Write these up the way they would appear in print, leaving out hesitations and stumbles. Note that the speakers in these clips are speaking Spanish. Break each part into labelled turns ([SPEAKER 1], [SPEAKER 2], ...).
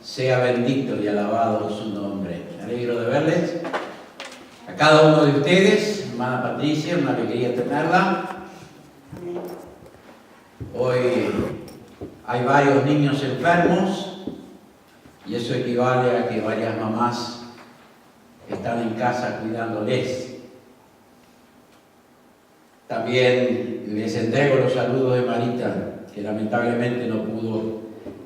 [SPEAKER 1] sea bendito y alabado su nombre. Me alegro de verles a cada uno de ustedes. Hermana Patricia, una alegría tenerla. Hoy hay varios niños enfermos y eso equivale a que varias mamás están en casa cuidándoles. También les entrego los saludos de Marita, que lamentablemente no pudo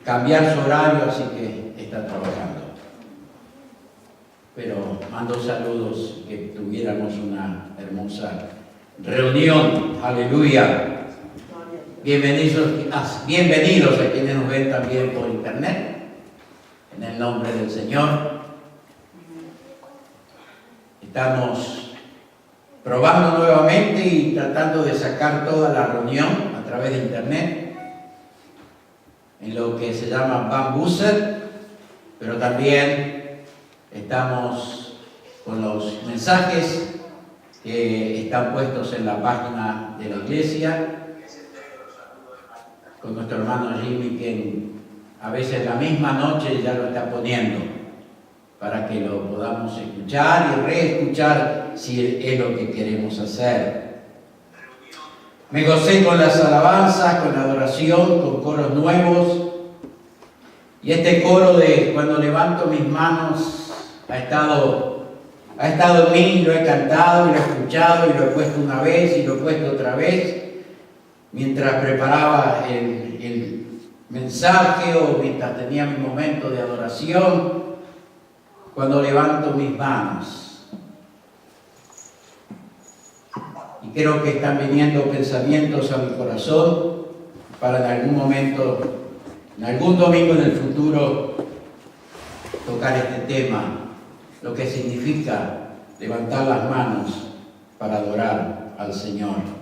[SPEAKER 1] cambiar su horario, así que está trabajando. Pero mando saludos, que tuviéramos una hermosa reunión. Aleluya. Bienvenidos a quienes nos ven también por internet, en el nombre del Señor. Estamos probando nuevamente y tratando de sacar toda la reunión a través de internet, en lo que se llama Bambuser, pero también estamos con los mensajes que están puestos en la página de la iglesia, con nuestro hermano Jimmy, que a veces la misma noche ya lo está poniendo, para que lo podamos escuchar y reescuchar si es lo que queremos hacer. Me gocé con las alabanzas, con la adoración, con coros nuevos. Y este coro de cuando levanto mis manos ha estado en mí, lo he cantado y lo he escuchado y lo he puesto una vez y lo he puesto otra vez, mientras preparaba el mensaje o mientras tenía mi momento de adoración. Cuando levanto mis manos, y creo que están viniendo pensamientos a mi corazón para en algún momento, en algún domingo en el futuro, tocar este tema, lo que significa levantar las manos para adorar al Señor.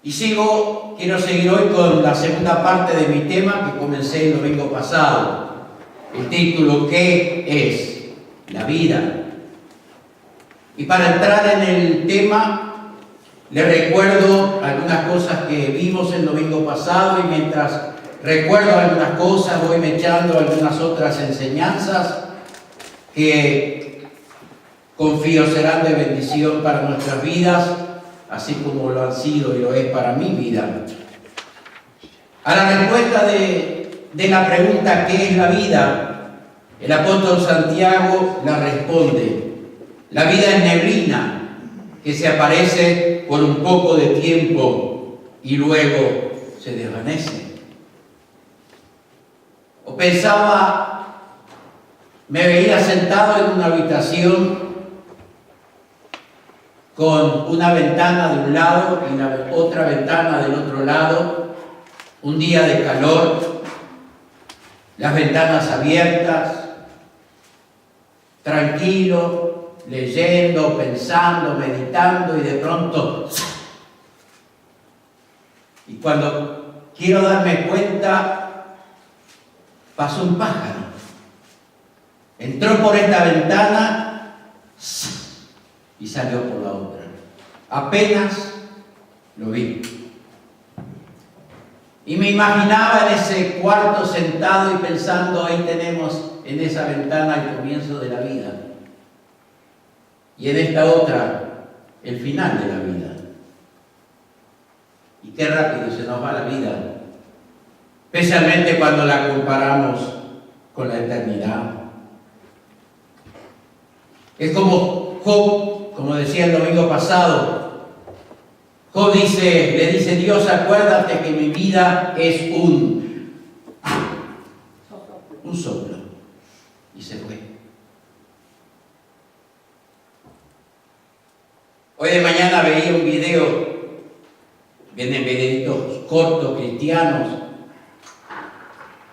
[SPEAKER 1] Y quiero seguir hoy con la segunda parte de mi tema que comencé el domingo pasado. El título, ¿qué es la vida? Y para entrar en el tema, les recuerdo algunas cosas que vimos el domingo pasado, y mientras recuerdo algunas cosas voy echando algunas otras enseñanzas que confío serán de bendición para nuestras vidas, así como lo han sido y lo es para mi vida. A la respuesta de la pregunta ¿qué es la vida?, el apóstol Santiago la responde: la vida es neblina que se aparece por un poco de tiempo y luego se desvanece. O pensaba, me veía sentado en una habitación con una ventana de un lado y la otra ventana del otro lado, un día de calor, las ventanas abiertas, tranquilo, leyendo, pensando, meditando, y de pronto, y cuando quiero darme cuenta, pasó un pájaro, entró por esta ventana y salió por la otra. Apenas lo vi. Y me imaginaba en ese cuarto sentado y pensando, ahí tenemos en esa ventana el comienzo de la vida. Y en esta otra, el final de la vida. Y qué rápido se nos va la vida. Especialmente cuando la comparamos con la eternidad. Es como Job, como decía el domingo pasado. Job le dice Dios, acuérdate que mi vida es un soplo. Y se fue. Hoy de mañana veía un video, vienen videitos cortos cristianos,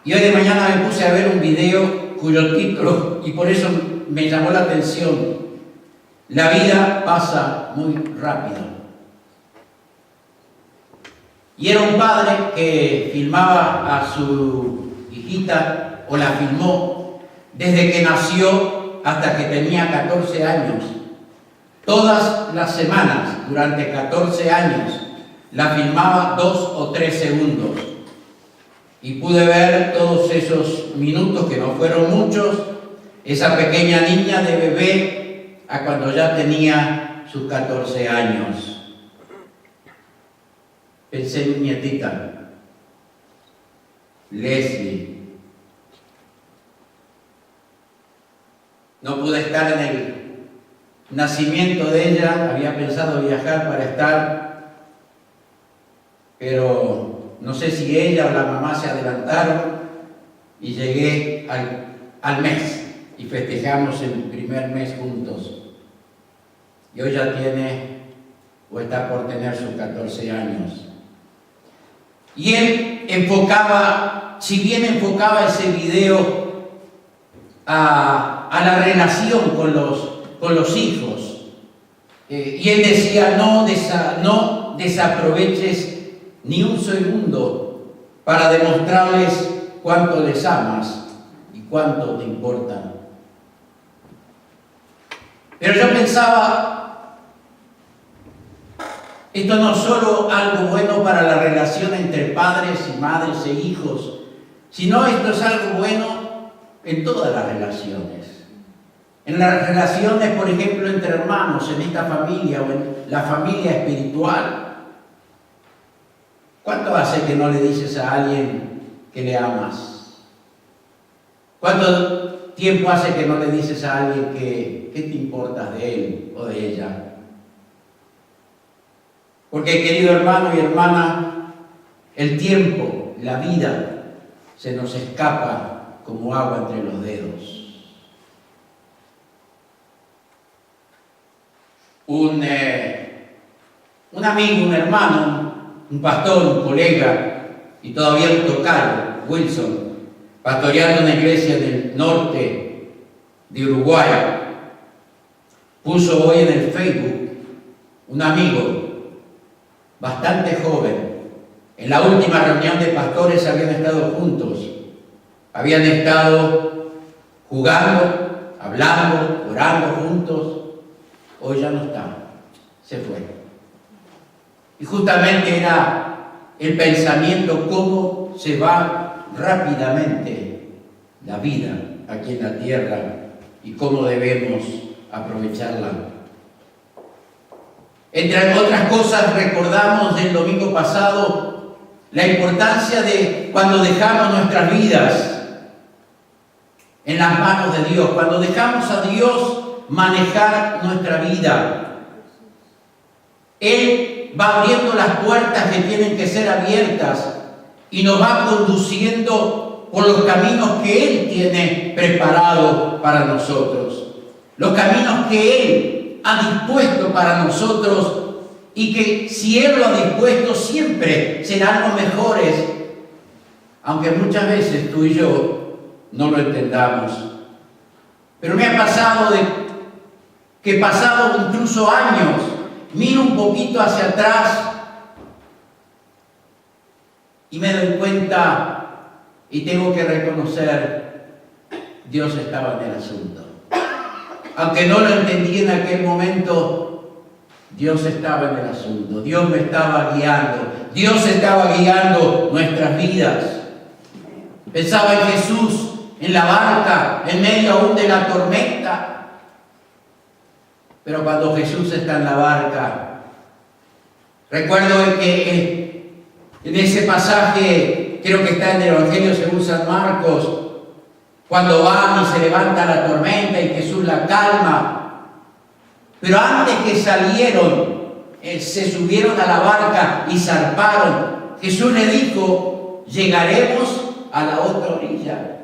[SPEAKER 1] y hoy de mañana me puse a ver un video cuyo título, y por eso me llamó la atención: la vida pasa muy rápido. Y era un padre que filmaba a su hijita, o la filmó, desde que nació hasta que tenía 14 años. Todas las semanas, durante 14 años, la filmaba 2 o 3 segundos. y pude ver todos esos minutos, que no fueron muchos, esa pequeña niña de bebé a cuando ya tenía sus 14 años. Pensé en mi nietita, Leslie. No pude estar en el nacimiento de ella, había pensado viajar para estar, pero no sé si ella o la mamá se adelantaron y llegué al mes y festejamos el primer mes juntos. Y hoy ya tiene o está por tener sus 14 años. Y él enfocaba, si bien enfocaba ese video a la relación con los hijos, y él decía, no desaproveches ni un segundo para demostrarles cuánto les amas y cuánto te importan. Pero yo pensaba, esto no es solo algo bueno para la relación entre padres y madres e hijos, sino esto es algo bueno en todas las relaciones. En las relaciones, por ejemplo, entre hermanos, en esta familia o en la familia espiritual. ¿Cuánto hace que no le dices a alguien que le amas? ¿Cuánto tiempo hace que no le dices a alguien que te importas de él o de ella? Porque, querido hermano y hermana, el tiempo, la vida, se nos escapa como agua entre los dedos. Un amigo, un hermano, un pastor, un colega y todavía un tocayo, Wilson, pastoreando una iglesia del norte de Uruguay, puso hoy en el Facebook un amigo bastante joven. En la última reunión de pastores habían estado juntos, habían estado jugando, hablando, orando juntos. Hoy ya no está, se fue. Y justamente era el pensamiento cómo se va rápidamente la vida aquí en la tierra y cómo debemos aprovecharla. Entre otras cosas, recordamos del domingo pasado la importancia de cuando dejamos nuestras vidas en las manos de Dios, cuando dejamos a Dios manejar nuestra vida. Él va abriendo las puertas que tienen que ser abiertas y nos va conduciendo por los caminos que Él tiene preparados para nosotros, los caminos que Él ha dispuesto para nosotros y que si Él lo ha dispuesto siempre serán los mejores, aunque muchas veces tú y yo no lo entendamos. Pero me ha pasado que pasado incluso años, miro un poquito hacia atrás y me doy cuenta y tengo que reconocer, Dios estaba en el asunto. Aunque no lo entendí en aquel momento, Dios estaba en el asunto. Dios me estaba guiando. Dios estaba guiando nuestras vidas. Pensaba en Jesús en la barca, en medio aún de la tormenta. Pero cuando Jesús está en la barca, recuerdo que en ese pasaje, creo que está en el Evangelio según San Marcos, cuando van y se levanta la tormenta y Jesús la calma. Pero antes que salieron, se subieron a la barca y zarparon. Jesús le dijo, llegaremos a la otra orilla.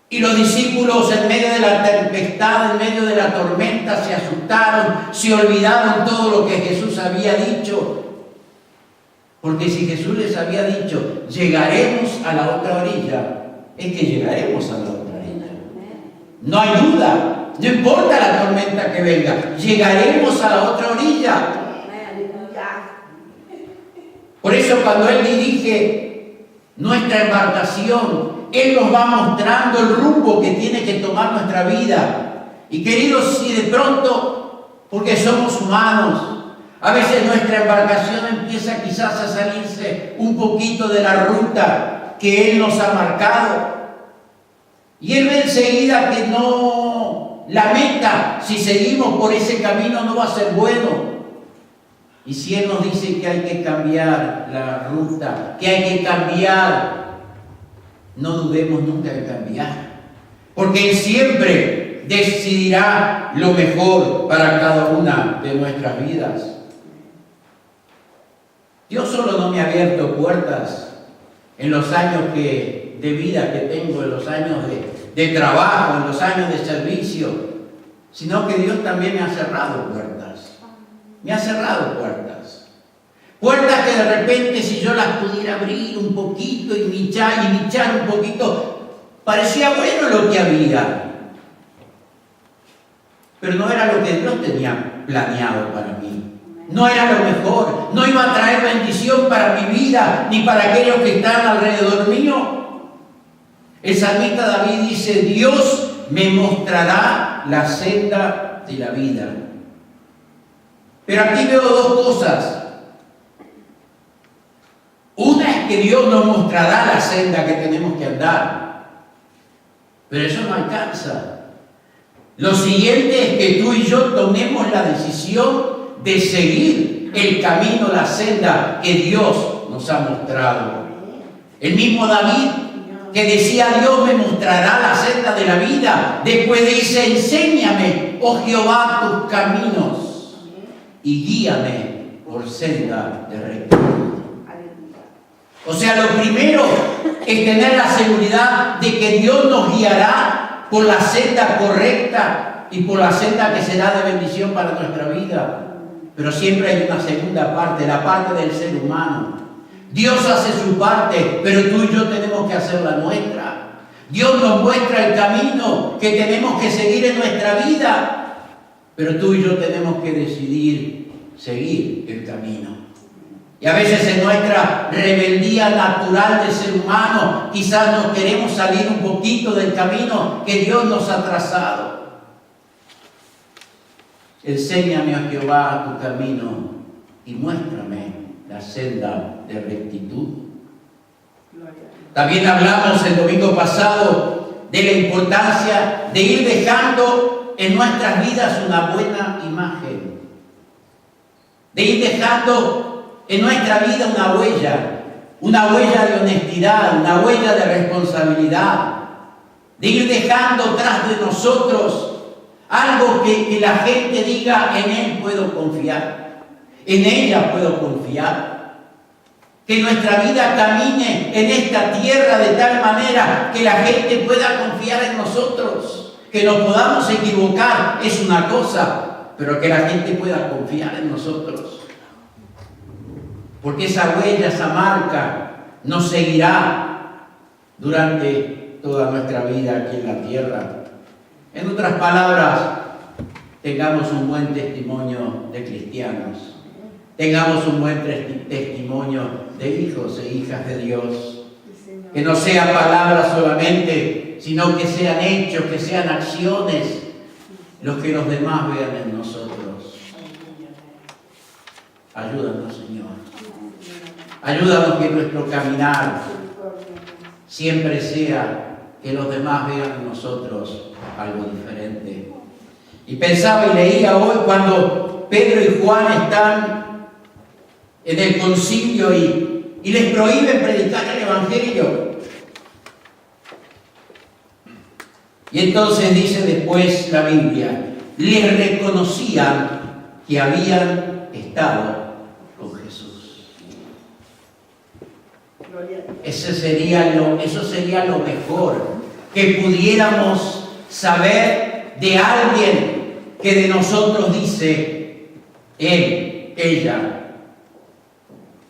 [SPEAKER 1] Y los discípulos en medio de la tempestad, en medio de la tormenta, se asustaron, se olvidaron todo lo que Jesús había dicho. Porque si Jesús les había dicho, llegaremos a la otra orilla, es que llegaremos a la otra orilla. No hay duda, no importa la tormenta que venga, llegaremos a la otra orilla. Por eso cuando Él dirige nuestra embarcación, Él nos va mostrando el rumbo que tiene que tomar nuestra vida. Y queridos, si de pronto, porque somos humanos, A veces nuestra embarcación empieza quizás a salirse un poquito de la ruta que Él nos ha marcado. Y Él ve enseguida que no, la meta, si seguimos por ese camino, no va a ser bueno. Y si Él nos dice que hay que cambiar la ruta, que hay que cambiar, no dudemos nunca de cambiar. Porque Él siempre decidirá lo mejor para cada una de nuestras vidas. Dios solo no me ha abierto puertas en los años de vida que tengo, en los años de trabajo, en los años de servicio, sino que Dios también me ha cerrado puertas. Me ha cerrado puertas. Puertas que de repente, si yo las pudiera abrir un poquito y michar un poquito, parecía bueno lo que había. Pero no era lo que Dios tenía planeado para mí. No era lo mejor. No iba a traer bendición para mi vida, ni para aquellos que están alrededor mío. El salmista David dice: Dios me mostrará la senda de la vida. Pero aquí veo dos cosas. Una es que Dios nos mostrará la senda que tenemos que andar. Pero eso no alcanza. Lo siguiente es que tú y yo tomemos la decisión de seguir el camino, la senda que Dios nos ha mostrado. El mismo David que decía: Dios me mostrará la senda de la vida. Después dice: enséñame, oh Jehová, tus caminos y guíame por senda de rectitud. O sea, lo primero es tener la seguridad de que Dios nos guiará por la senda correcta y por la senda que será de bendición para nuestra vida. Pero siempre hay una segunda parte, la parte del ser humano. Dios hace su parte, pero tú y yo tenemos que hacer la nuestra. Dios nos muestra el camino que tenemos que seguir en nuestra vida, pero tú y yo tenemos que decidir seguir el camino. Y a veces en nuestra rebeldía natural de ser humano, quizás nos queremos salir un poquito del camino que Dios nos ha trazado. Enséñame, oh Jehová, tu camino y muéstrame la senda de rectitud. También hablamos el domingo pasado de la importancia de ir dejando en nuestras vidas una buena imagen, de ir dejando en nuestra vida una huella de honestidad, una huella de responsabilidad, de ir dejando tras de nosotros algo que la gente diga: en Él puedo confiar, en ella puedo confiar. Que nuestra vida camine en esta tierra de tal manera que la gente pueda confiar en nosotros. Que nos podamos equivocar es una cosa, pero que la gente pueda confiar en nosotros. Porque esa huella, esa marca, nos seguirá durante toda nuestra vida aquí en la tierra. En otras palabras, tengamos un buen testimonio de cristianos. Tengamos un buen testimonio de hijos e hijas de Dios. Que no sean palabras solamente, sino que sean hechos, que sean acciones, los que los demás vean en nosotros. Ayúdanos, Señor. Ayúdanos que nuestro caminar siempre sea que los demás vean en nosotros algo diferente. Y pensaba y leía hoy cuando Pedro y Juan están en el concilio y les prohíben predicar el Evangelio. Y entonces dice después la Biblia: les reconocían que habían estado con Jesús. Eso sería lo mejor, que pudiéramos saber de alguien que de nosotros dice: él, ella,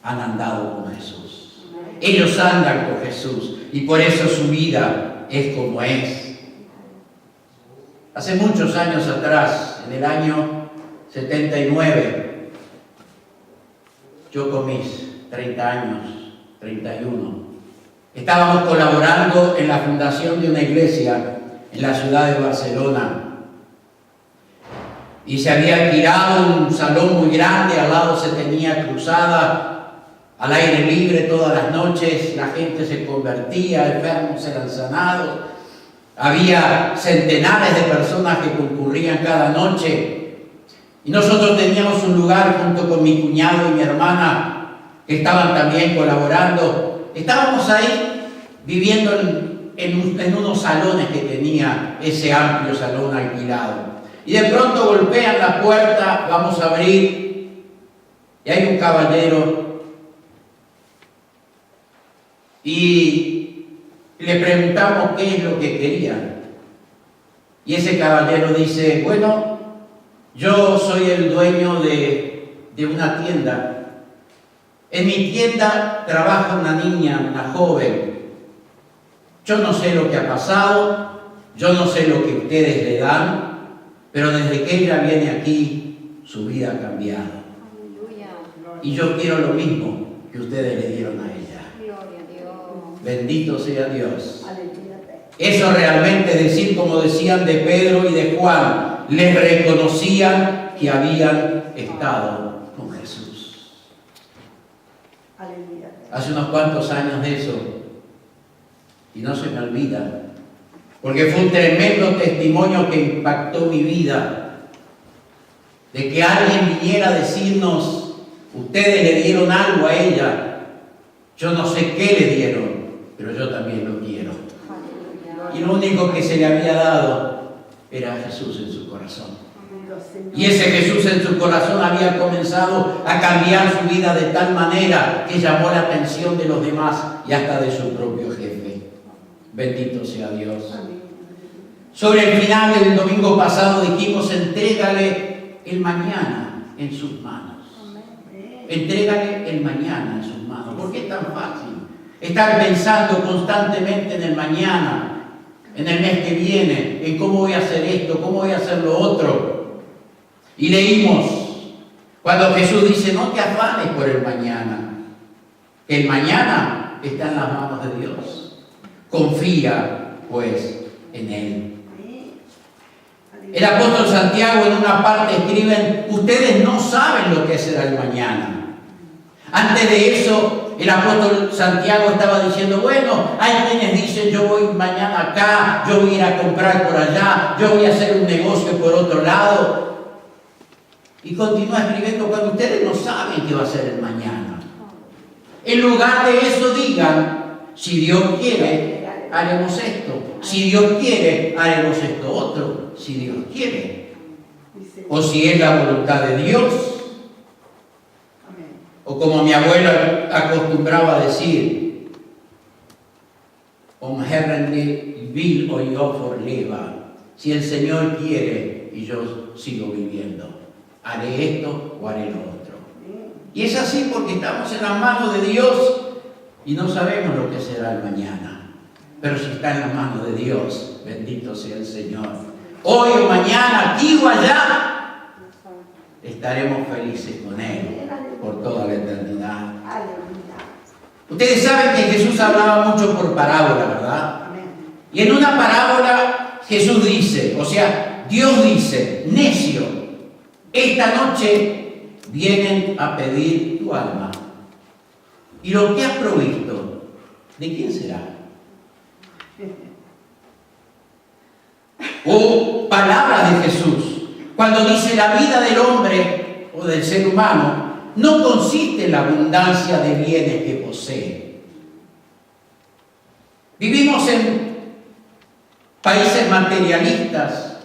[SPEAKER 1] han andado con Jesús. Ellos andan con Jesús y por eso su vida es como es. Hace muchos años atrás, en el año 79, yo con mis 30 años, 31, estábamos colaborando en la fundación de una iglesia en la ciudad de Barcelona. y se había alquilado un salón muy grande, al lado se tenía cruzada al aire libre todas las noches, la gente se convertía, enfermos eran sanados, había centenares de personas que concurrían cada noche, y nosotros teníamos un lugar junto con mi cuñado y mi hermana que estaban también colaborando. Estábamos ahí viviendo en unos salones que tenía ese amplio salón alquilado. Y de pronto golpean la puerta, vamos a abrir, y hay un caballero, y le preguntamos qué es lo que querían. Y ese caballero dice, bueno, yo soy el dueño de una tienda. En mi tienda trabaja una niña, una joven. Yo no sé lo que ha pasado, yo no sé lo que ustedes le dan, pero desde que ella viene aquí, su vida ha cambiado. Aleluya. Y yo quiero lo mismo que ustedes le dieron a ella. Gloria a Dios. Bendito sea Dios. Aleluya. Eso realmente es decir, como decían de Pedro y de Juan, les reconocían que habían estado con Jesús. Aleluya. Hace unos cuantos años de eso, y no se me olvida, porque fue un tremendo testimonio que impactó mi vida, de que alguien viniera a decirnos, ustedes le dieron algo a ella, yo no sé qué le dieron, pero yo también lo quiero. Y lo único que se le había dado era Jesús en su corazón. Y ese Jesús en su corazón había comenzado a cambiar su vida de tal manera que llamó la atención de los demás y hasta de su propio jefe. Bendito sea Dios. Sobre el final del domingo pasado dijimos, entrégale el mañana en sus manos. Entrégale el mañana en sus manos. ¿Por qué es tan fácil estar pensando constantemente en el mañana, en el mes que viene, en cómo voy a hacer esto, cómo voy a hacer lo otro? Y leímos cuando Jesús dice, no te afanes por el mañana, que el mañana está en las manos de Dios. Confía, pues, en Él. El apóstol Santiago en una parte escribe, ustedes no saben lo que será el mañana. Antes de eso, el apóstol Santiago estaba diciendo, bueno, hay quienes dicen, yo voy mañana acá, yo voy a ir a comprar por allá, yo voy a hacer un negocio por otro lado. Y continúa escribiendo, cuando ustedes no saben qué va a ser el mañana. En lugar de eso digan, si Dios quiere, haremos esto. Si Dios quiere, haremos esto otro. Si Dios quiere. O si es la voluntad de Dios. O como mi abuela acostumbraba a decir, Om Herren vill och jag får leva. Si el Señor quiere y yo sigo viviendo, haré esto o haré lo otro. Y es así porque estamos en las manos de Dios y no sabemos lo que será el mañana. Pero si está en las manos de Dios, bendito sea el Señor. Hoy o mañana, aquí o allá, estaremos felices con Él por toda la eternidad. Ustedes saben que Jesús hablaba mucho por parábola, ¿verdad? Y en una parábola Jesús dice, o sea, Dios dice, necio, esta noche vienen a pedir tu alma. Y lo que has provisto, ¿de quién será? O palabra de Jesús, cuando dice la vida del hombre o del ser humano no consiste en la abundancia de bienes que posee. Vivimos en países materialistas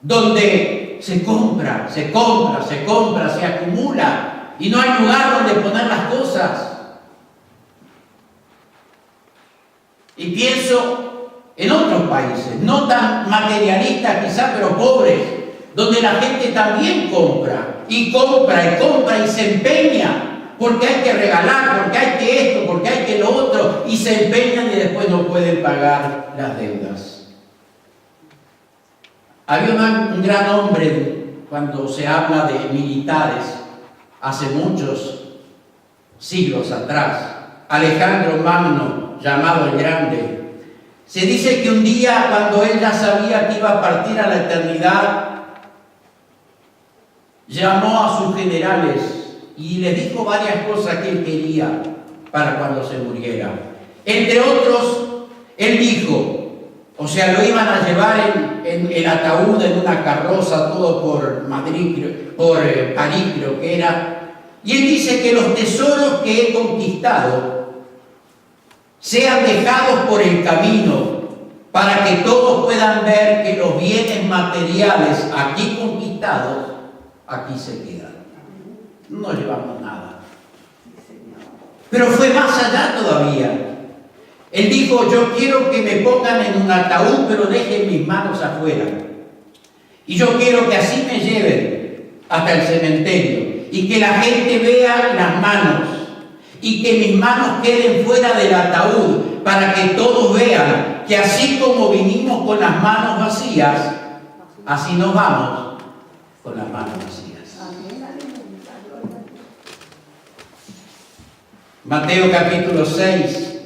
[SPEAKER 1] donde se compra, se acumula y no hay lugar donde poner las cosas. Y pienso en otros países, no tan materialistas quizá, pero pobres, donde la gente también compra y se empeña, porque hay que regalar, porque hay que esto, porque hay que lo otro, y se empeñan y después no pueden pagar las deudas. Había un gran hombre, cuando se habla de militares, hace muchos siglos atrás, Alejandro Magno, llamado el Grande. Se dice que un día, cuando él ya sabía que iba a partir a la eternidad, llamó a sus generales y les dijo varias cosas que él quería para cuando se muriera. Entre otros, él dijo, o sea, lo iban a llevar en el ataúd, en una carroza, todo por Madrid, por París creo que era, y él dice que los tesoros que he conquistado sean dejados por el camino, para que todos puedan ver que los bienes materiales aquí conquistados, aquí se quedan. No llevamos nada. Pero fue más allá todavía. Él dijo, yo quiero que me pongan en un ataúd, pero dejen mis manos afuera. Y yo quiero que así me lleven hasta el cementerio. Y que la gente vea las manos. Y que mis manos queden fuera del ataúd, para que todos vean que así como vinimos con las manos vacías, así nos vamos con las manos vacías. Mateo capítulo 6.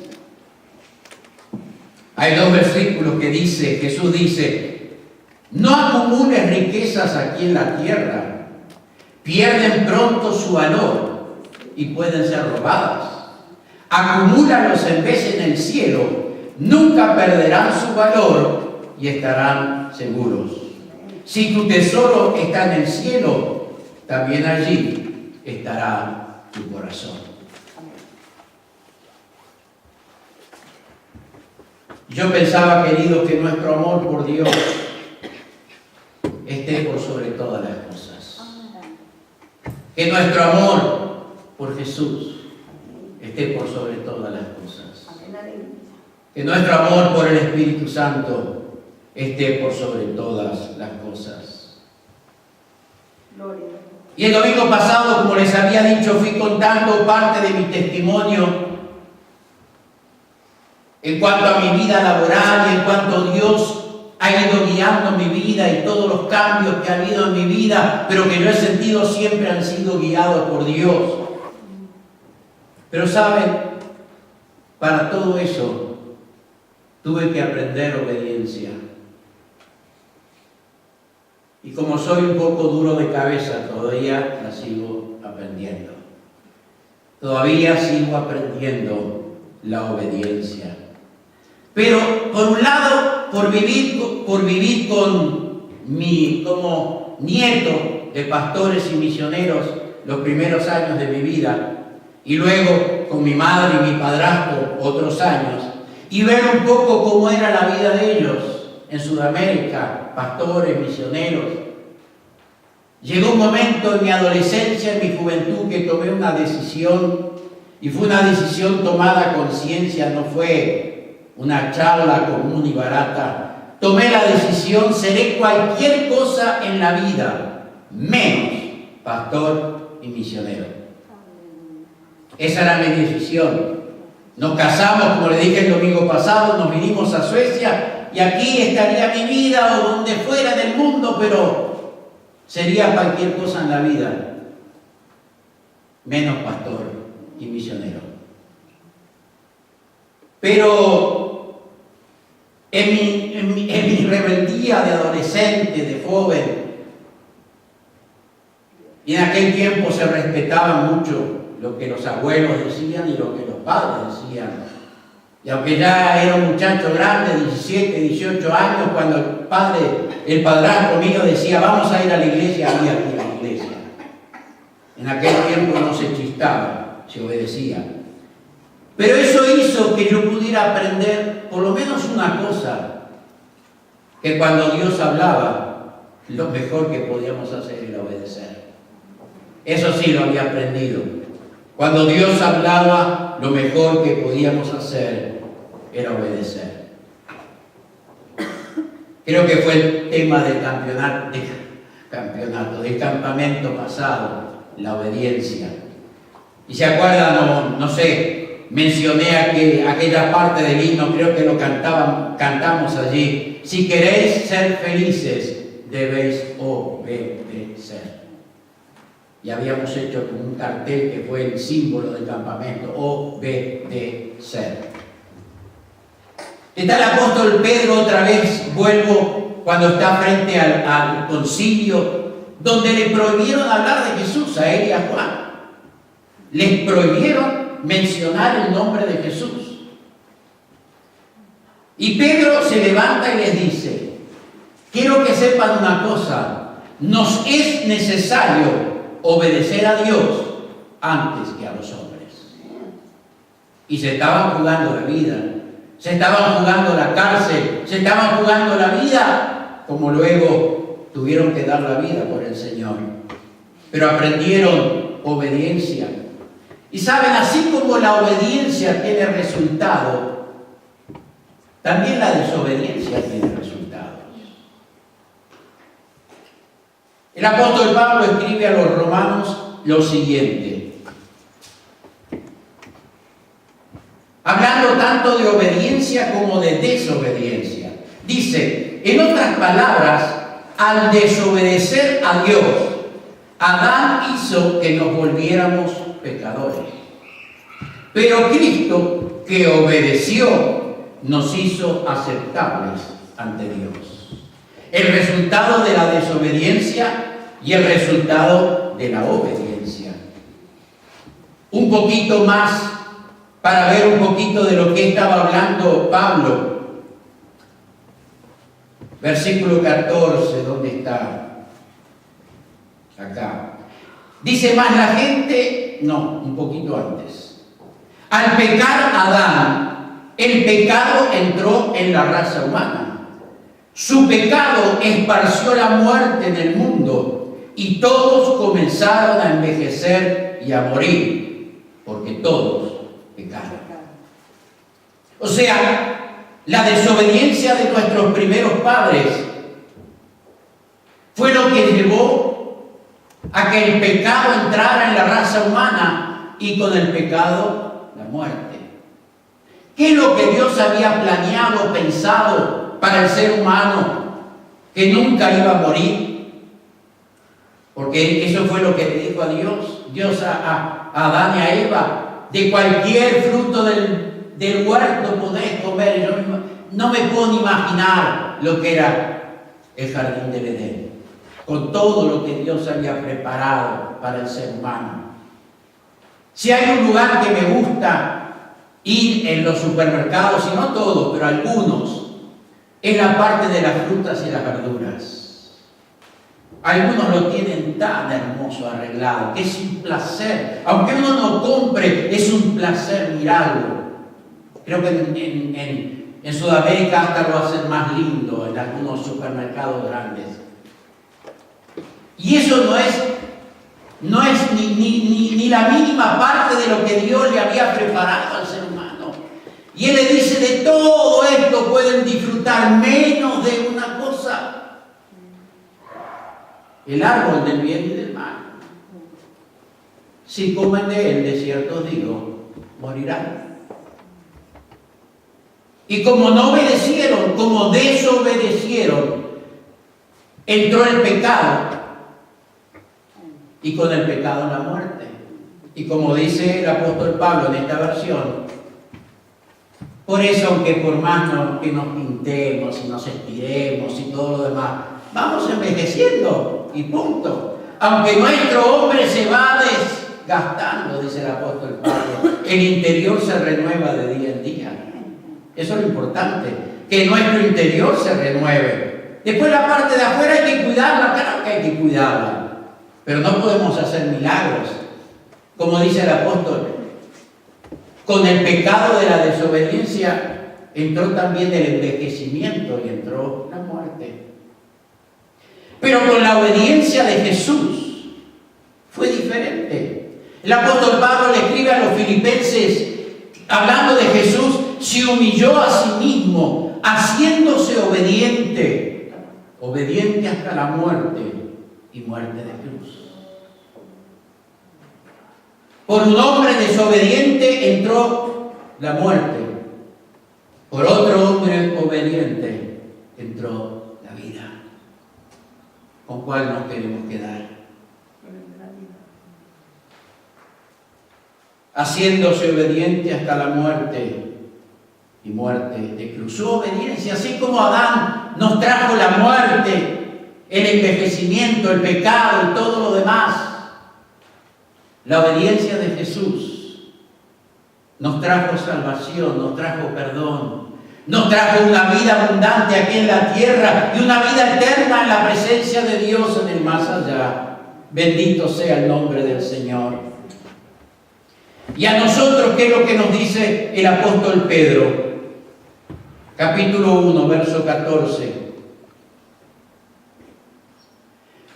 [SPEAKER 1] Hay 2 versículos que dice, Jesús dice, no acumules riquezas aquí en la tierra, pierden pronto su valor y pueden ser robadas. Acumúlalos en vez en el cielo, nunca perderán su valor y estarán seguros. Si tu tesoro está en el cielo, también allí estará tu corazón. Yo pensaba, queridos, que nuestro amor por Dios esté por sobre todas las cosas. Que nuestro amor por Jesús esté por sobre todas las cosas. Que nuestro amor por el Espíritu Santo esté por sobre todas las cosas. Y el domingo pasado, como les había dicho, fui contando parte de mi testimonio en cuanto a mi vida laboral y en cuanto Dios ha ido guiando mi vida y todos los cambios que ha habido en mi vida, pero que yo he sentido siempre han sido guiados por Dios. Pero saben, para todo eso tuve que aprender obediencia. Y como soy un poco duro de cabeza, todavía la sigo aprendiendo. Todavía sigo aprendiendo la obediencia. Pero por un lado, por vivir con como nieto de pastores y misioneros los primeros años de mi vida, y luego con mi madre y mi padrastro otros años, y ver un poco cómo era la vida de ellos en Sudamérica, pastores, misioneros. Llegó un momento en mi adolescencia, en mi juventud, que tomé una decisión, y fue una decisión tomada a conciencia, no fue una charla común y barata. Tomé la decisión, seré cualquier cosa en la vida, menos pastor y misionero. Esa era mi decisión. Nos casamos, como le dije el domingo pasado, nos vinimos a Suecia y aquí estaría mi vida o donde fuera del mundo, pero sería cualquier cosa en la vida, menos pastor y misionero. Pero en mi rebeldía de adolescente, de joven, y en aquel tiempo se respetaba mucho lo que los abuelos decían y lo que los padres decían. Y aunque ya era un muchacho grande, 17, 18 años, cuando el padrastro mío decía, vamos a ir a la iglesia, había que ir a la iglesia. En aquel tiempo no se chistaba, se obedecía. Pero eso hizo que yo pudiera aprender por lo menos una cosa, que cuando Dios hablaba, lo mejor que podíamos hacer era obedecer. Eso sí lo había aprendido. Cuando Dios hablaba, lo mejor que podíamos hacer era obedecer. Creo que fue el tema del del campamento pasado, la obediencia. Y se acuerdan, no sé, mencioné aquella parte del himno, creo que lo cantamos allí. Si queréis ser felices, debéis obedecer. Y habíamos hecho como un cartel que fue el símbolo del campamento, obedecer. Está el apóstol Pedro otra vez, vuelvo, cuando está frente al concilio, donde le prohibieron hablar de Jesús a él y a Juan. Les prohibieron mencionar el nombre de Jesús. Y Pedro se levanta y les dice: quiero que sepan una cosa, nos es necesario obedecer a Dios antes que a los hombres. Y se estaban jugando la vida, se estaban jugando la cárcel, se estaban jugando la vida, como luego tuvieron que dar la vida por el Señor. Pero aprendieron obediencia. Y saben, así como la obediencia tiene resultado, también la desobediencia tiene resultados. El apóstol Pablo escribe a los romanos lo siguiente, hablando tanto de obediencia como de desobediencia. Dice, en otras palabras, al desobedecer a Dios, Adán hizo que nos volviéramos pecadores. Pero Cristo, que obedeció, nos hizo aceptables ante Dios. El resultado de la desobediencia y el resultado de la obediencia. Un poquito más para ver un poquito de lo que estaba hablando Pablo. Versículo 14, ¿dónde está? Acá. Dice, más la gente, no, un poquito antes. Al pecar Adán, el pecado entró en la raza humana. Su pecado esparció la muerte en el mundo y todos comenzaron a envejecer y a morir, porque todos pecaron. O sea, la desobediencia de nuestros primeros padres fue lo que llevó a que el pecado entrara en la raza humana y con el pecado la muerte. ¿Qué es lo que Dios había planeado, pensado para el ser humano? Que nunca iba a morir. Porque eso fue lo que le dijo a Dios a Adán y a Eva. De cualquier fruto del huerto podéis comer. Yo no me puedo ni imaginar lo que era el jardín del Edén, con todo lo que Dios había preparado para el ser humano. Si hay un lugar que me gusta ir en los supermercados, y no todos, pero algunos, es la parte de las frutas y las verduras. Algunos lo tienen tan hermoso arreglado, que es un placer. Aunque uno no compre, es un placer mirarlo. Creo que en Sudamérica hasta lo hacen más lindo en algunos supermercados grandes. Y eso no es ni la mínima parte de lo que Dios le había preparado al ser humano. Y Él le dice, de todo esto pueden disfrutar menos de una cosa. El árbol del bien y del mal. Si comen de él, de cierto os digo, morirán. Y como no obedecieron, como desobedecieron, entró el pecado. Y con el pecado la muerte. Y como dice el apóstol Pablo en esta versión, por eso, aunque por más que nos pintemos y nos estiremos y todo lo demás, vamos envejeciendo y punto. Aunque nuestro hombre se va desgastando, dice el apóstol Pablo, el interior se renueva de día en día. Eso es lo importante, que nuestro interior se renueve. Después la parte de afuera hay que cuidarla, claro que hay que cuidarla. Pero no podemos hacer milagros. Como dice el apóstol, con el pecado de la desobediencia entró también el envejecimiento y entró la muerte. Pero con la obediencia de Jesús fue diferente. El apóstol Pablo le escribe a los filipenses, hablando de Jesús, se humilló a sí mismo, haciéndose obediente hasta la muerte y muerte de cruz. Por un hombre desobediente entró la muerte. Por otro hombre obediente entró la vida. ¿Con cuál nos queremos quedar? Haciéndose obediente hasta la muerte y muerte de cruz. Su obediencia, así como Adán nos trajo la muerte el envejecimiento, el pecado y todo lo demás. La obediencia de Jesús nos trajo salvación, nos trajo perdón, nos trajo una vida abundante aquí en la tierra y una vida eterna en la presencia de Dios en el más allá. Bendito sea el nombre del Señor. Y a nosotros, ¿qué es lo que nos dice el apóstol Pedro? Capítulo 1, verso 14.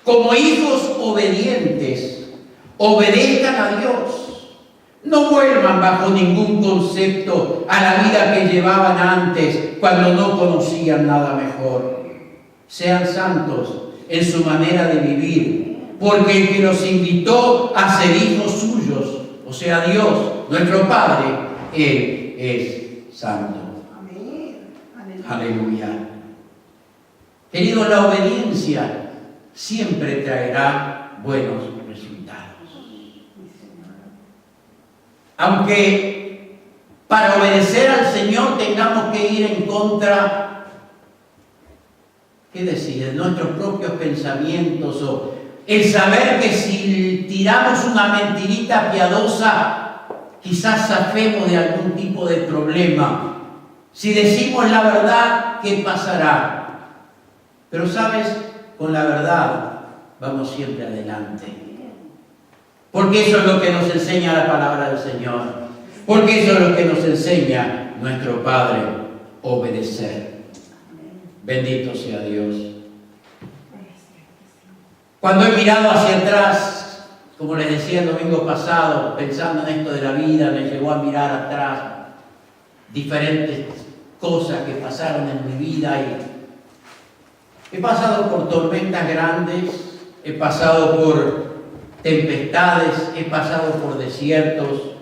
[SPEAKER 1] Como hijos obedientes, obedezcan a Dios. No vuelvan bajo ningún concepto a la vida que llevaban antes, cuando no conocían nada mejor. Sean santos en su manera de vivir, porque el que los invitó a ser hijos suyos, o sea, Dios, nuestro Padre, Él es santo.
[SPEAKER 2] Amén.
[SPEAKER 1] Aleluya. Queridos, la obediencia siempre traerá buenos resultados. Aunque para obedecer al Señor tengamos que ir en contra, ¿qué decir?, de nuestros propios pensamientos, o el saber que si tiramos una mentirita piadosa, quizás zafemos de algún tipo de problema. Si decimos la verdad, ¿qué pasará? Pero sabes, con la verdad vamos siempre adelante. Porque eso es lo que nos enseña la palabra del Señor. Porque eso es lo que nos enseña nuestro Padre, obedecer. Bendito sea Dios. Cuando he mirado hacia atrás, como les decía el domingo pasado, pensando en esto de la vida, me llevó a mirar atrás diferentes cosas que pasaron en mi vida, y he pasado por tormentas grandes, he pasado por tempestades, he pasado por desiertos,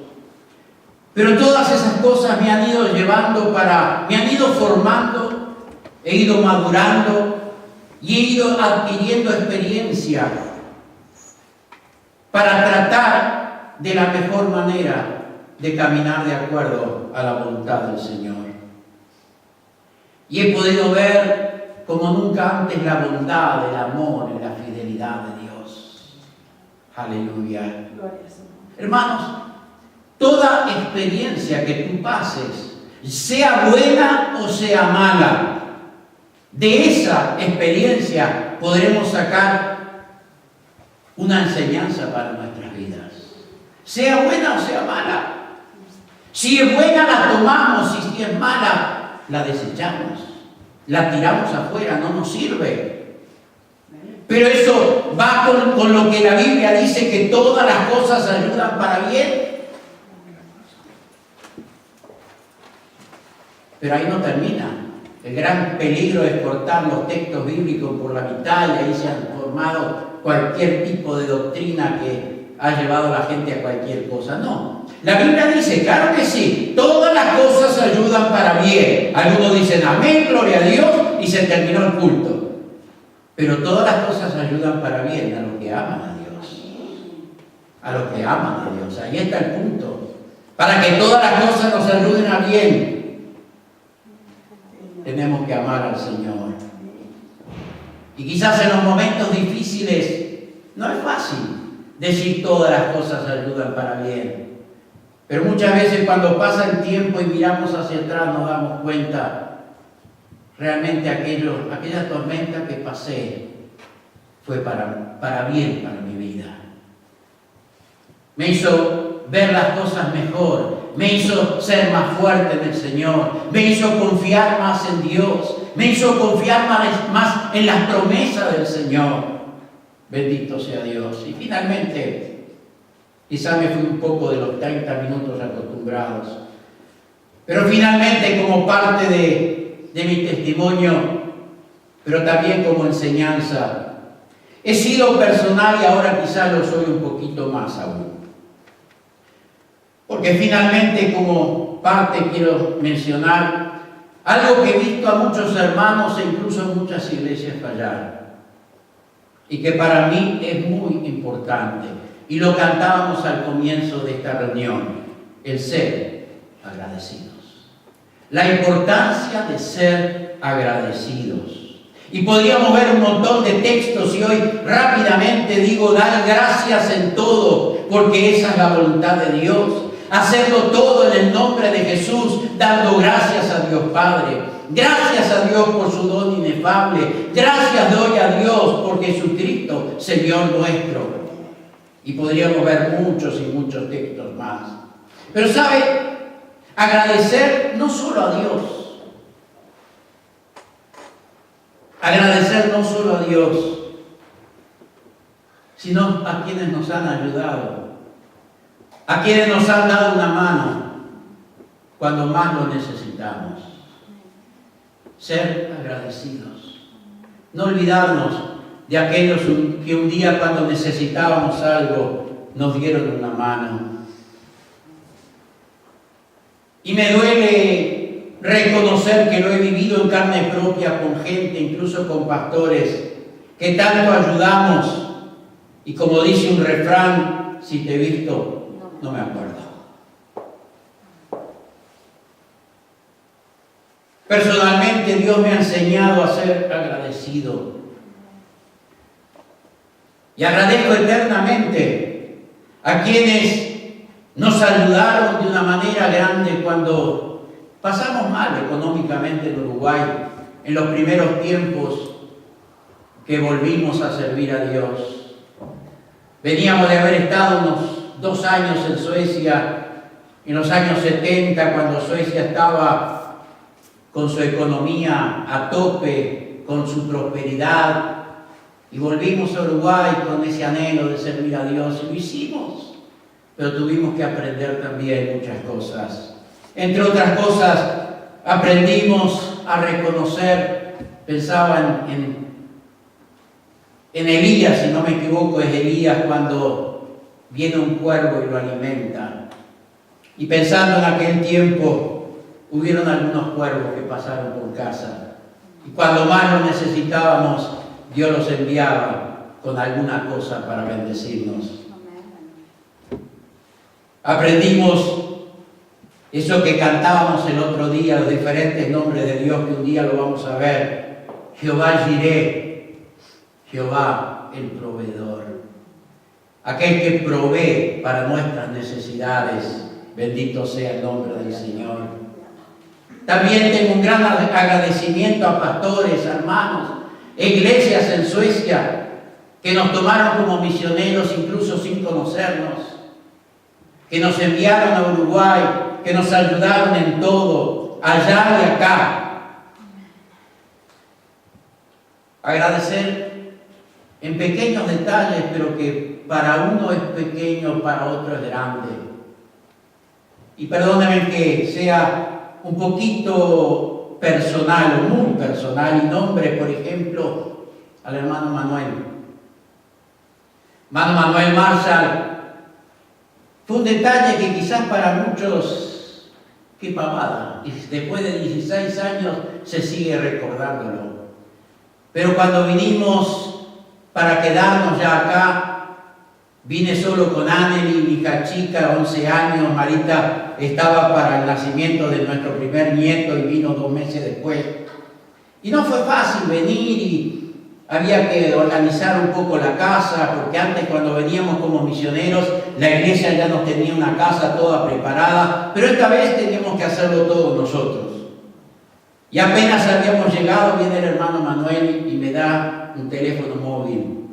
[SPEAKER 1] pero todas esas cosas me han ido llevando me han ido formando, he ido madurando y he ido adquiriendo experiencia para tratar de la mejor manera de caminar de acuerdo a la voluntad del Señor. Y he podido ver como nunca antes la bondad, el amor y la fidelidad de Dios. Aleluya. Hermanos, toda experiencia que tú pases, sea buena o sea mala, de esa experiencia podremos sacar una enseñanza para nuestras vidas. Sea buena o sea mala. Si es buena la tomamos, y si es mala la desechamos, la tiramos afuera, no nos sirve. Pero eso va con lo que la Biblia dice, que todas las cosas ayudan para bien. Pero ahí no termina. El gran peligro es cortar los textos bíblicos por la mitad, y ahí se han formado cualquier tipo de doctrina que ha llevado a la gente a cualquier cosa. No. La Biblia dice, claro que sí, todas las cosas ayudan para bien. Algunos dicen amén, gloria a Dios, y se terminó el culto. Pero todas las cosas ayudan para bien a los que aman a Dios. A los que aman a Dios. Ahí está el punto. Para que todas las cosas nos ayuden a bien, tenemos que amar al Señor. Y quizás en los momentos difíciles no es fácil decir todas las cosas ayudan para bien. Pero muchas veces cuando pasa el tiempo y miramos hacia atrás nos damos cuenta, realmente aquella tormenta que pasé fue para bien para mi vida. Me hizo ver las cosas mejor, me hizo ser más fuerte en el Señor, me hizo confiar más en Dios, me hizo confiar más en las promesas del Señor. Bendito sea Dios. Y finalmente, quizá me fui un poco de los 30 minutos acostumbrados, pero finalmente, como parte de mi testimonio, pero también como enseñanza, he sido personal y ahora quizá lo soy un poquito más aún. Porque finalmente, como parte, quiero mencionar algo que he visto a muchos hermanos e incluso en muchas iglesias fallar, y que para mí es muy importante. Y lo cantábamos al comienzo de esta reunión, el ser agradecidos. La importancia de ser agradecidos. Y podríamos ver un montón de textos y hoy rápidamente digo, dar gracias en todo, porque esa es la voluntad de Dios. Hacerlo todo en el nombre de Jesús, dando gracias a Dios Padre. Gracias a Dios por su don inefable. Gracias doy a Dios por Jesucristo, Señor nuestro. Y podríamos ver muchos y muchos textos más. Pero ¿sabe? Agradecer no solo a Dios. Agradecer no solo a Dios, sino a quienes nos han ayudado, a quienes nos han dado una mano cuando más lo necesitamos. Ser agradecidos. No olvidarnos de aquellos que un día cuando necesitábamos algo nos dieron una mano. Y me duele reconocer que lo he vivido en carne propia con gente, incluso con pastores, que tanto ayudamos. Y como dice un refrán, si te he visto, no me acuerdo. Personalmente Dios me ha enseñado a ser agradecido. Y agradezco eternamente a quienes nos ayudaron de una manera grande cuando pasamos mal económicamente en Uruguay, en los primeros tiempos que volvimos a servir a Dios. Veníamos de haber estado unos 2 años en Suecia, en los años 70, cuando Suecia estaba con su economía a tope, con su prosperidad, y volvimos a Uruguay con ese anhelo de servir a Dios, y lo hicimos, pero tuvimos que aprender también muchas cosas. Entre otras cosas, aprendimos a reconocer, pensaba en Elías, si no me equivoco, es Elías cuando viene un cuervo y lo alimenta. Y pensando en aquel tiempo, hubieron algunos cuervos que pasaron por casa. Y cuando más lo necesitábamos, Dios los enviaba con alguna cosa para bendecirnos. Aprendimos eso que cantábamos el otro día, los diferentes nombres de Dios que un día lo vamos a ver. Jehová Jireh, Jehová el proveedor. Aquel que provee para nuestras necesidades. Bendito sea el nombre del Señor. También tengo un gran agradecimiento a pastores, hermanos, iglesias en Suecia que nos tomaron como misioneros incluso sin conocernos, que nos enviaron a Uruguay, que nos ayudaron en todo, allá y acá. Agradecer en pequeños detalles, pero que para uno es pequeño, para otro es grande. Y perdónenme que sea un poquito personal o muy personal y nombre, por ejemplo, al hermano Manuel. Hermano Manuel Marshall. Fue un detalle que quizás para muchos, qué pavada, y después de 16 años se sigue recordándolo. Pero cuando vinimos para quedarnos ya acá, vine solo con Anneli, mi hija chica, 11 años, Marita estaba para el nacimiento de nuestro primer nieto y vino 2 meses después. Y no fue fácil venir y había que organizar un poco la casa, porque antes cuando veníamos como misioneros, la iglesia ya nos tenía una casa toda preparada, pero esta vez teníamos que hacerlo todos nosotros. Y apenas habíamos llegado, viene el hermano Manuel y me da un teléfono móvil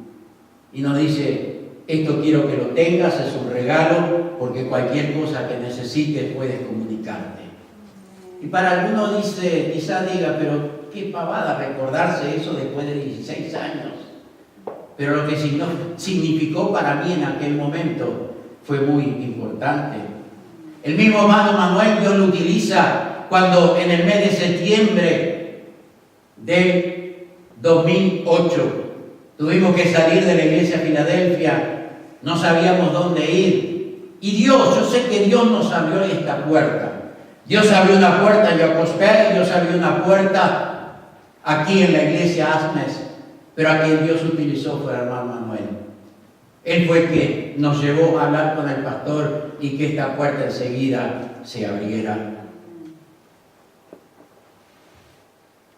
[SPEAKER 1] y nos dice: esto quiero que lo tengas, es un regalo, porque cualquier cosa que necesites puedes comunicarte. Y para algunos dice, quizás diga, pero qué pavada recordarse eso después de 16 años. Pero lo que significó para mí en aquel momento fue muy importante. El mismo hermano Manuel Dios lo utiliza cuando en el mes de septiembre del 2008 tuvimos que salir de la iglesia de Filadelfia, no sabíamos dónde ir. Y Dios, yo sé que Dios nos abrió esta puerta. Dios abrió una puerta en Jacobsberg, Dios abrió una puerta aquí en la iglesia Asmes, pero a quien Dios utilizó fue el hermano Manuel. Él fue el que nos llevó a hablar con el pastor y que esta puerta enseguida se abriera.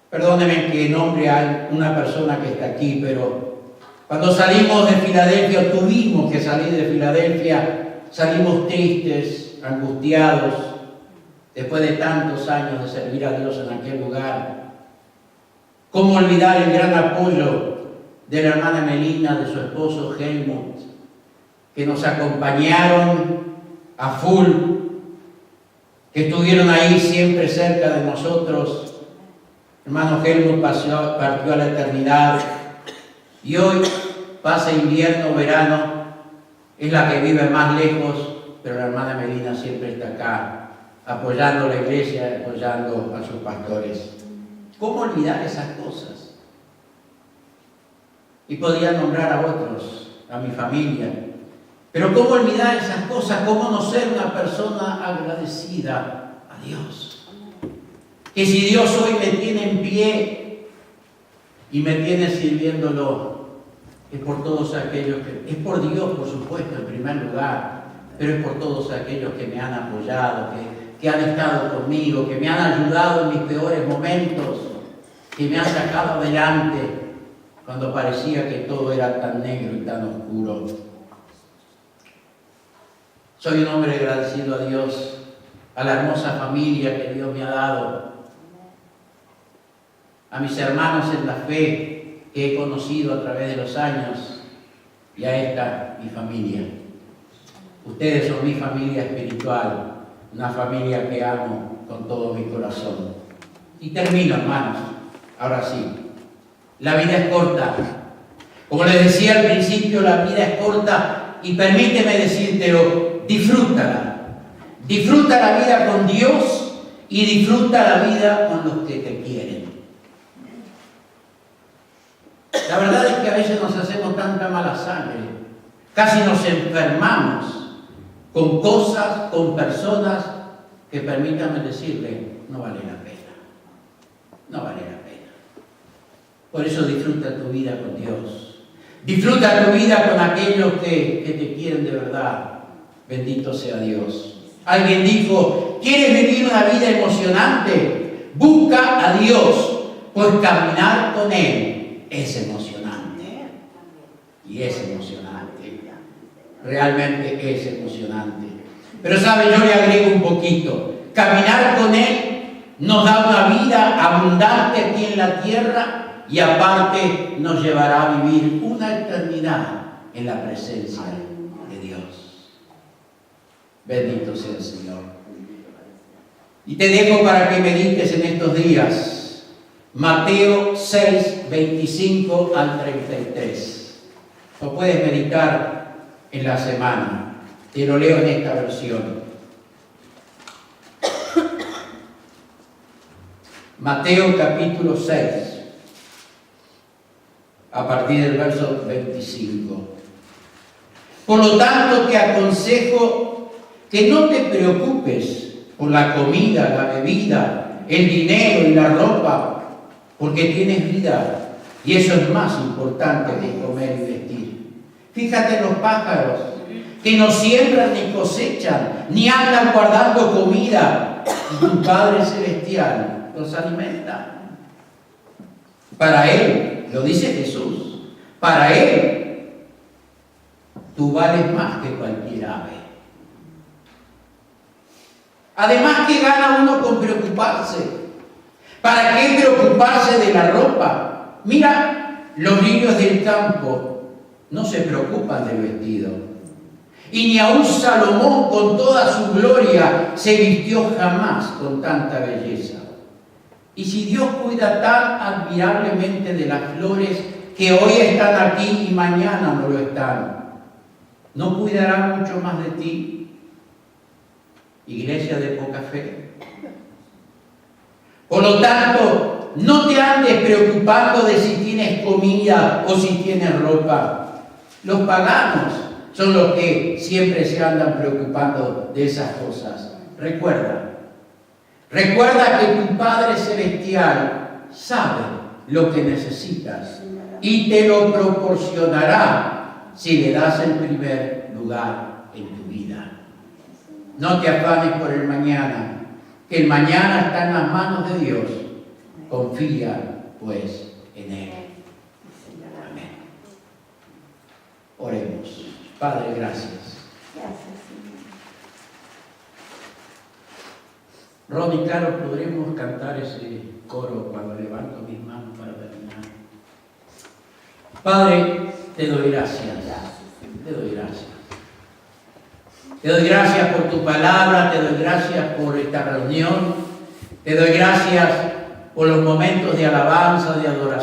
[SPEAKER 1] Perdónenme que nombre a una persona que está aquí, pero cuando salimos de Filadelfia, tuvimos que salir de Filadelfia, salimos tristes, angustiados, después de tantos años de servir a Dios en aquel lugar. ¿Cómo olvidar el gran apoyo de la hermana Melina, de su esposo Helmut, que nos acompañaron a full, que estuvieron ahí siempre cerca de nosotros? Hermano Helmut partió a la eternidad y hoy pasa invierno, verano, es la que vive más lejos, pero la hermana Melina siempre está acá, apoyando a la iglesia, apoyando a sus pastores. ¿Cómo olvidar esas cosas? Y podría nombrar a otros, a mi familia, pero ¿cómo olvidar esas cosas? ¿Cómo no ser una persona agradecida a Dios? Que si Dios hoy me tiene en pie y me tiene sirviéndolo, es por todos aquellos que, es por Dios, por supuesto, en primer lugar, pero es por todos aquellos que me han apoyado, que han estado conmigo, que me han ayudado en mis peores momentos, que me han sacado adelante cuando parecía que todo era tan negro y tan oscuro. Soy un hombre agradecido a Dios, a la hermosa familia que Dios me ha dado, a mis hermanos en la fe que he conocido a través de los años y a esta, mi familia. Ustedes son mi familia espiritual, una familia que amo con todo mi corazón. Y termino, hermanos, ahora sí. La vida es corta. Como les decía al principio, la vida es corta y permíteme decírtelo, disfrútala. Disfruta la vida con Dios y disfruta la vida con los que te quieren. La verdad es que a veces nos hacemos tanta mala sangre, casi nos enfermamos con cosas, con personas que, permítanme decirle, no vale la pena. No vale la pena. Por eso disfruta tu vida con Dios. Disfruta tu vida con aquellos que te quieren de verdad. Bendito sea Dios. Alguien dijo, ¿quieres vivir una vida emocionante? Busca a Dios, pues caminar con Él es emocionante. Y es emocionante. Realmente es emocionante. Pero sabe, yo le agrego un poquito. Caminar con Él nos da una vida abundante aquí en la tierra y aparte nos llevará a vivir una eternidad en la presencia de Dios. Bendito sea el Señor. Y te dejo para que medites en estos días. Mateo 6, 25 al 33. Lo puedes meditar en la semana. Te lo leo en esta versión. Mateo capítulo 6, a partir del verso 25. Por lo tanto, te aconsejo que no te preocupes por la comida, la bebida, el dinero y la ropa, porque tienes vida y eso es más importante que comer y vestir. Fíjate en los pájaros, que no siembran ni cosechan, ni andan guardando comida, y tu Padre Celestial los alimenta. Para Él, lo dice Jesús, para Él, tú vales más que cualquier ave. Además, ¿qué gana uno con preocuparse? ¿Para qué preocuparse de la ropa? Mira, los niños del campo no se preocupan del vestido. Y ni aun Salomón con toda su gloria se vistió jamás con tanta belleza. Y si Dios cuida tan admirablemente de las flores que hoy están aquí y mañana no lo están, ¿no cuidará mucho más de ti, iglesia de poca fe? Por lo tanto, no te andes preocupando de si tienes comida o si tienes ropa. Los paganos son los que siempre se andan preocupando de esas cosas. Recuerda que tu Padre Celestial sabe lo que necesitas y te lo proporcionará si le das el primer lugar en tu vida. No te afanes por el mañana, que el mañana está en las manos de Dios Confía, pues, en Él. Amén. Oremos. Padre, gracias. Ronnie, claro, podremos cantar ese coro cuando levanto mis manos para terminar. Padre, te doy gracias. Te doy gracias. Te doy gracias por tu palabra, te doy gracias por esta reunión, te doy gracias por los momentos de alabanza, de adoración.